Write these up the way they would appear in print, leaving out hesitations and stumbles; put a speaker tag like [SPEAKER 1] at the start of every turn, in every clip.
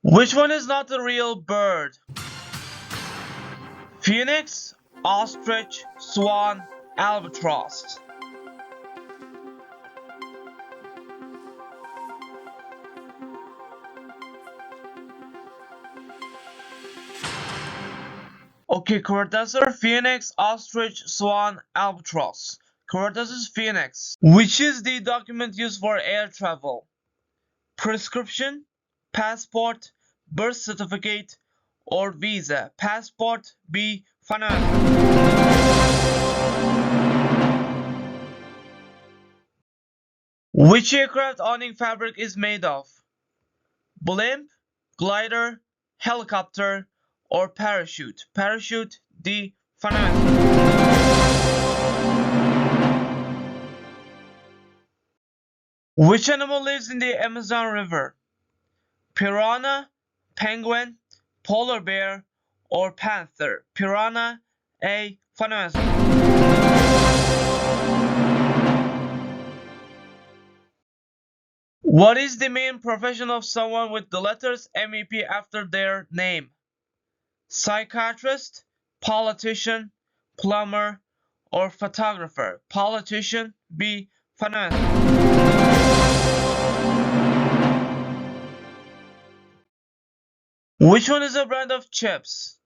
[SPEAKER 1] Which one is not a real bird? Phoenix, ostrich, swan, albatross. Okay, correct answer: Phoenix, ostrich, swan, albatross. Correct answer is Phoenix. Which is the document used for air travel? Prescription, passport, birth certificate, or visa? Passport, B. Finance. Which aircraft awning fabric is made of? Blimp, glider, helicopter, or parachute? Parachute, D. Finance. Which animal lives in the Amazon River? Piranha, penguin, polar bear, or panther? Piranha, A. Final answer. What is the main profession of someone with the letters MEP after their name? Psychiatrist, politician, plumber, or photographer? Politician, B. Final answer. Which one is a brand of chips?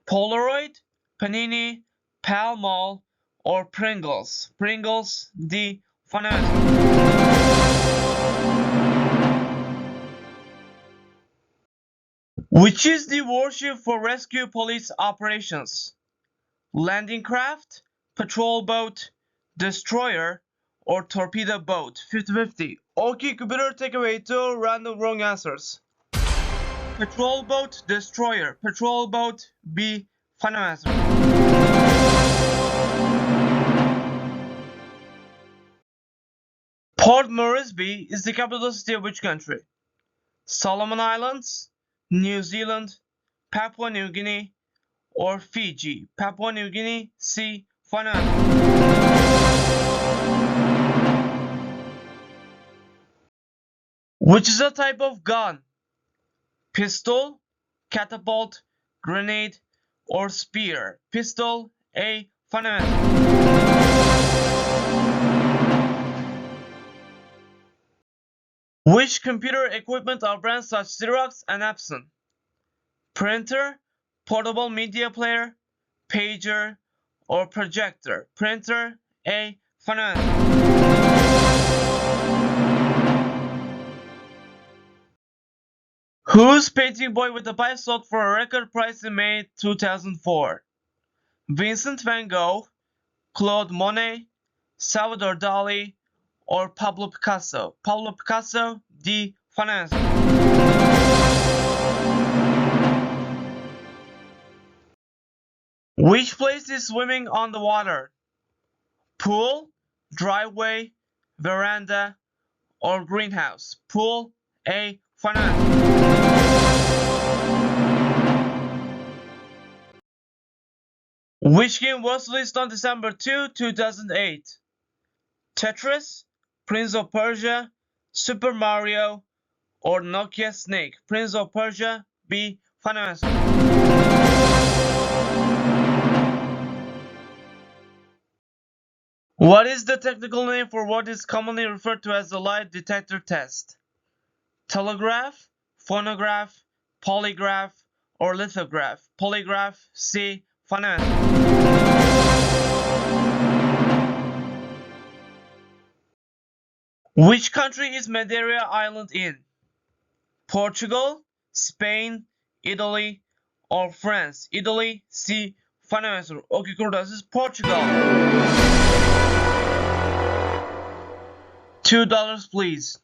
[SPEAKER 1] Polaroid, Panini, Pall Mall, or Pringles? Pringles, D. Final answer. Which is the warship for rescue police operations? Landing craft, patrol boat, destroyer, or torpedo boat? 50-50. Okay, computer, take away 2 random wrong answers. Patrol boat, destroyer. Patrol boat, B. Final answer. Port Moresby is the capital city of which country? Solomon Islands, New Zealand, Papua New Guinea, or Fiji? Papua New Guinea, C. Final answer. Which is a type of gun? Pistol, catapult, grenade, or spear? Pistol, A. Final answer. Which computer equipment are brands such as Xerox and Epson? Printer, portable media player, pager, or projector? Printer, A. Final answer. Whose painting Boy with a Pipe sold for a record price in May 2004? Vincent van Gogh, Claude Monet, Salvador Dali, or Pablo Picasso? Pablo Picasso, D. Final answer. Which place is swimming on the water? Pool, driveway, veranda, or greenhouse? Pool, A. Final answer. Which game was released on December 2, 2008? Tetris, Prince of Persia, Super Mario, or Nokia Snake? Prince of Persia, B. Final answer. What is the technical name for what is commonly referred to as the lie detector test? Telegraph, phonograph, polygraph, or lithograph? Polygraph, C. Final answer. Which country is Madeira Island in? Portugal, Spain, Italy, or France? Italy, C. Final answer. Okay, correct. This is Portugal. $2, please.